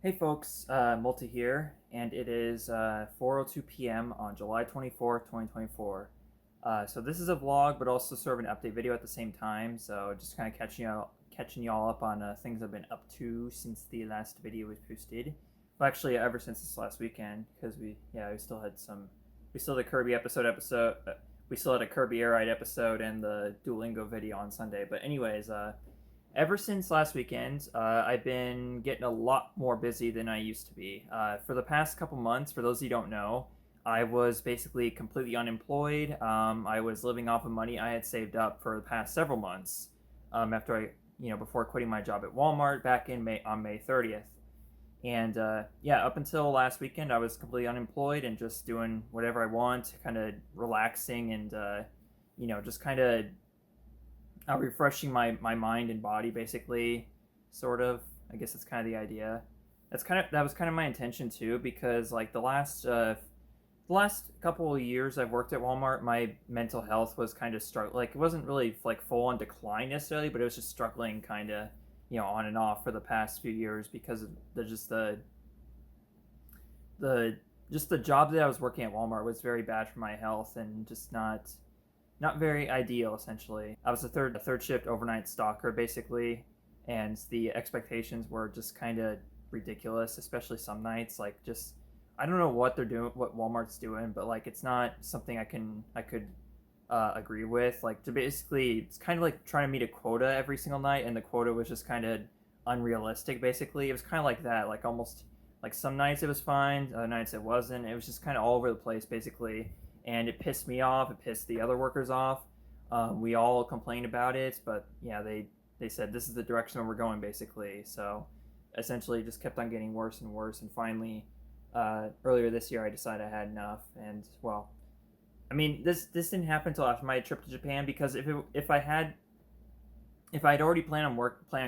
Hey folks, Multi here, and it is 4:02 p.m. on July 24th, 2024. So this is a vlog, but also sort of an update video at the same time. So just kind of catching y'all up on things I've been up to since the last video was posted. Well, actually, ever since this last weekend, because we still had a Kirby we still had a Kirby Air Ride episode and the Duolingo video on Sunday. But anyways, ever since last weekend, I've been getting a lot more busy than I used to be. For the past couple months, for those of you who don't know, I was basically completely unemployed. I was living off of money I had saved up for the past several months before quitting my job at Walmart back in May 30th. And up until last weekend, I was completely unemployed and just doing whatever I want, kind of relaxing and, just kind of refreshing my mind and body, basically, sort of. I guess that's kind of the idea. That was kind of my intention too, because like the last couple of years I've worked at Walmart, my mental health was kind of struggling. Like it wasn't really like full on decline necessarily, but it was just struggling kind of on and off for the past few years because of the just the job that I was working at Walmart was very bad for my health and just not very ideal. Essentially, I was a third shift overnight stalker basically, and the expectations were just kind of ridiculous, especially some nights. Like just I don't know what they're doing, what Walmart's doing, but like it's not something I could agree with. Like to basically, it's kind of like trying to meet a quota every single night, and the quota was just kind of unrealistic. Basically, it was kind of like that. Like almost like some nights it was fine, other nights it wasn't. It was just kind of all over the place basically, and it pissed me off. It pissed the other workers off. We all complained about it, but yeah, they said this is the direction we're going basically. So essentially, it just kept on getting worse and worse, and finally, earlier this year, I decided I had enough. And well, I mean, this didn't happen until after my trip to Japan, because if I'd already planned on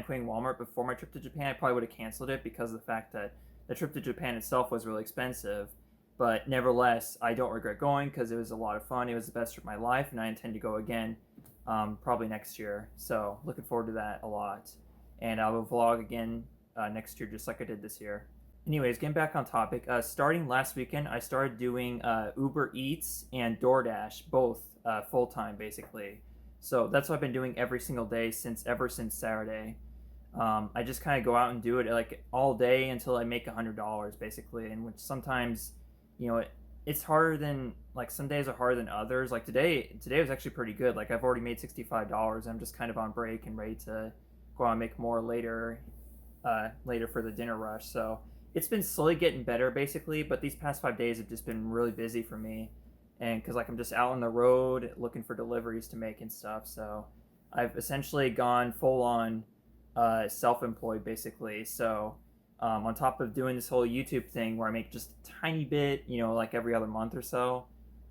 quitting Walmart before my trip to Japan, I probably would have canceled it because of the fact that the trip to Japan itself was really expensive. But nevertheless, I don't regret going because it was a lot of fun. It was the best trip of my life, and I intend to go again, probably next year. So looking forward to that a lot. And I will vlog again next year, just like I did this year. Anyways, getting back on topic, starting last weekend, I started doing Uber Eats and DoorDash, both full time basically. So that's what I've been doing every single day ever since Saturday. I just kind of go out and do it like all day until I make $100 basically, and which sometimes, it's harder than like some days are harder than others. Like today was actually pretty good. Like I've already made $65. I'm just kind of on break and ready to go out and make more later for the dinner rush. So it's been slowly getting better basically, but these past 5 days have just been really busy for me, and because like I'm just out on the road looking for deliveries to make and stuff. So I've essentially gone full on self-employed basically. So on top of doing this whole YouTube thing where I make just a tiny bit, like every other month or so,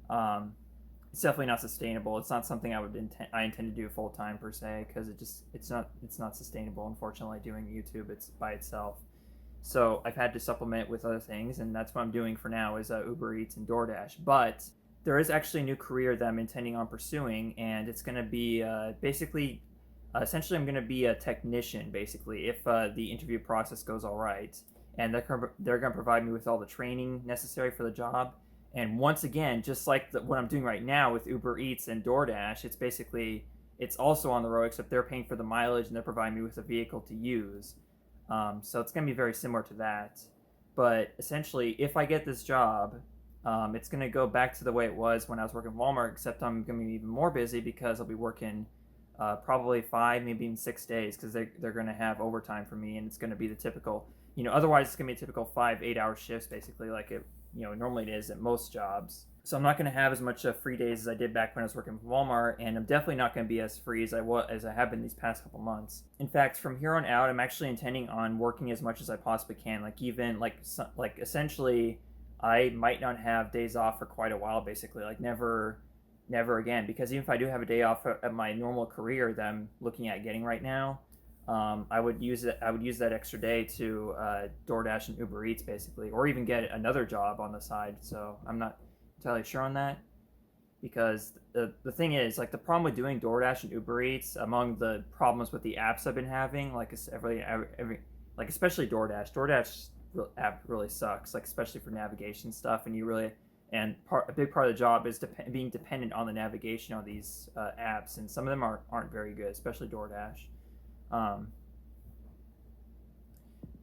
it's definitely not sustainable. It's not something I intend to do full time per se, because it's not sustainable, unfortunately, doing YouTube it's by itself. So I've had to supplement with other things, and that's what I'm doing for now is Uber Eats and DoorDash. But there is actually a new career that I'm intending on pursuing, and it's going to be essentially I'm going to be a technician, basically, if the interview process goes all right. And they're going to provide me with all the training necessary for the job. And once again, just like what I'm doing right now with Uber Eats and DoorDash, it's also on the road, except they're paying for the mileage and they're providing me with a vehicle to use. So it's going to be very similar to that. But essentially, if I get this job, it's going to go back to the way it was when I was working at Walmart, except I'm going to be even more busy because I'll be working probably 5, maybe even 6 days, because they're going to have overtime for me, and it's going to be the typical, otherwise it's going to be a typical 5 8 hour shifts, basically, like it, normally it is at most jobs. So I'm not going to have as much free days as I did back when I was working for Walmart, and I'm definitely not going to be as free as I have been these past couple months. In fact, from here on out, I'm actually intending on working as much as I possibly can. Like even like essentially, I might not have days off for quite a while. Basically, like never again. Because even if I do have a day off at my normal career that I'm looking at getting right now, I would use it. I would use that extra day to DoorDash and Uber Eats, basically, or even get another job on the side. So I'm not entirely sure on that, because the thing is, like, the problem with doing DoorDash and Uber Eats, among the problems with the apps I've been having, like every like especially DoorDash app really sucks, like especially for navigation stuff. And a big part of the job is being dependent on the navigation on these apps, and some of them aren't very good, especially DoorDash. Um,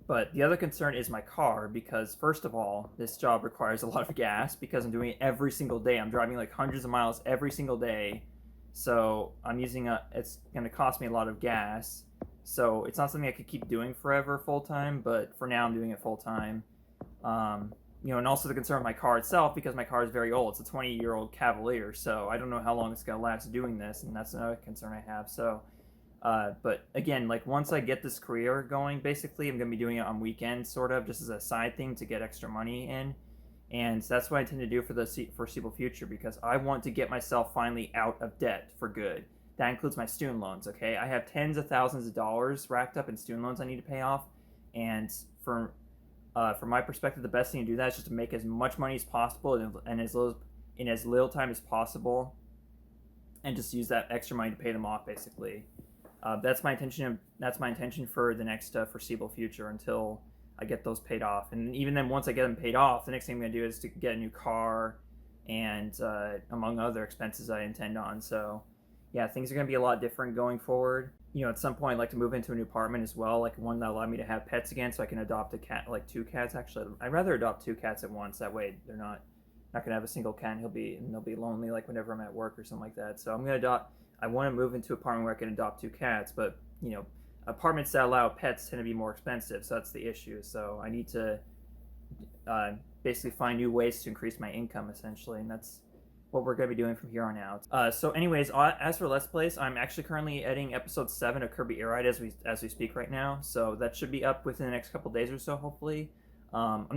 but the other concern is my car, because first of all, this job requires a lot of gas because I'm doing it every single day. I'm driving like hundreds of miles every single day, so it's going to cost me a lot of gas. So it's not something I could keep doing forever full time, but for now I'm doing it full time. And also the concern of my car itself, because my car is very old. It's a 20-year-old Cavalier, so I don't know how long it's going to last doing this, and that's another concern I have. So but again, like once I get this career going, basically, I'm gonna be doing it on weekends, sort of, just as a side thing to get extra money in, and that's what I intend to do for the foreseeable future, because I want to get myself finally out of debt for good. That includes my student loans. Okay, I have tens of thousands of dollars racked up in student loans I need to pay off, and from my perspective, the best thing to do that is just to make as much money as possible and in as little time as possible, and just use that extra money to pay them off, basically. That's my intention. That's my intention for the next foreseeable future until I get those paid off. And even then, once I get them paid off, the next thing I'm gonna do is to get a new car, and among other expenses I intend on. So, yeah, things are gonna be a lot different going forward. At some point, I'd like to move into a new apartment as well, like one that allow me to have pets again, so I can adopt a cat, like two cats. Actually, I'd rather adopt two cats at once. That way, they're not gonna have a single cat. And they'll be lonely, like whenever I'm at work or something like that. So I'm gonna adopt. I want to move into an apartment where I can adopt two cats, but apartments that allow pets tend to be more expensive, so that's the issue. So I need to basically find new ways to increase my income, essentially, and that's what we're going to be doing from here on out. So, anyways, as for Let's Plays, I'm actually currently editing episode 7 of Kirby Air Ride as we speak right now, so that should be up within the next couple days or so, hopefully. I'm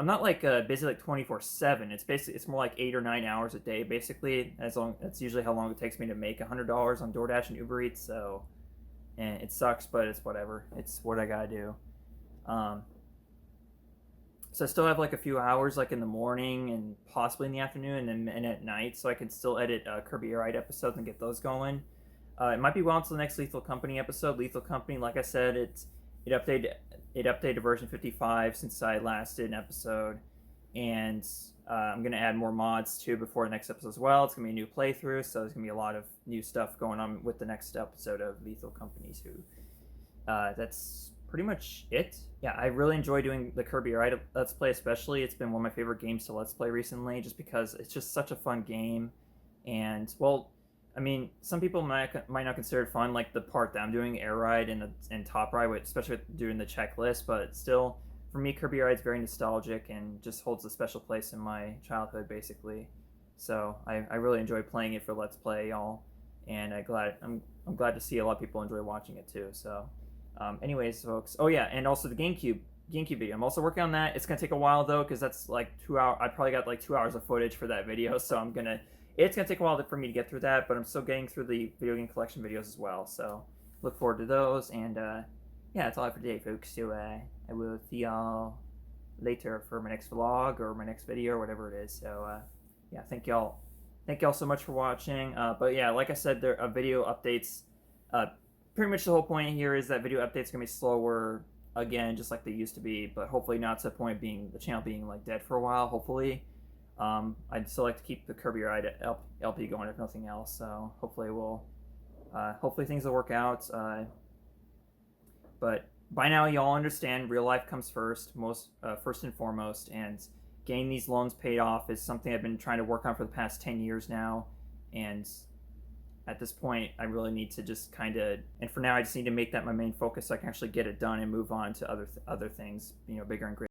not like busy like 24/7. It's more like 8 or 9 hours a day, basically. That's usually how long it takes me to make $100 on DoorDash and Uber Eats. So, and it sucks, but it's whatever. It's what I gotta do. So I still have like a few hours, like in the morning and possibly in the afternoon, and at night, so I can still edit Kirby Air Ride episodes and get those going. It might be well until the next Lethal Company episode. Lethal Company, like I said, it updated version 55 since I last did an episode, and I'm gonna add more mods too before the next episode as well. It's gonna be a new playthrough, so there's gonna be a lot of new stuff going on with the next episode of Lethal Company too. That's pretty much it. Yeah, I really enjoy doing the Kirby Air Ride Let's Play, especially. It's been one of my favorite games to Let's Play recently, just because it's just such a fun game. And, well, I mean, some people might not consider it fun, like the part that I'm doing, Air Ride and Top Ride, especially doing the checklist, but still, for me, Kirby Air Ride is very nostalgic and just holds a special place in my childhood, basically. So I really enjoy playing it for Let's Play, y'all, and I'm glad to see a lot of people enjoy watching it too. So, anyways, folks. Oh yeah, and also the GameCube video. I'm also working on that. It's gonna take a while though, because that's like 2 hours. I probably got like 2 hours of footage for that video, so it's gonna take a while for me to get through that, but I'm still getting through the video game collection videos as well. So look forward to those, and yeah, that's all I have for today, folks. So I will see y'all later for my next vlog or my next video or whatever it is. So yeah, thank y'all so much for watching. But yeah, like I said, there video updates. Pretty much the whole point here is that video updates are gonna be slower again, just like they used to be, but hopefully not to the point being the channel being like dead for a while. Hopefully. I'd still like to keep the Kirby Ride LP going, if nothing else. So hopefully hopefully things will work out. But by now, y'all understand real life comes first and foremost, and getting these loans paid off is something I've been trying to work on for the past 10 years now. And at this point, I really need to just and for now, I just need to make that my main focus so I can actually get it done and move on to other things, bigger and greater.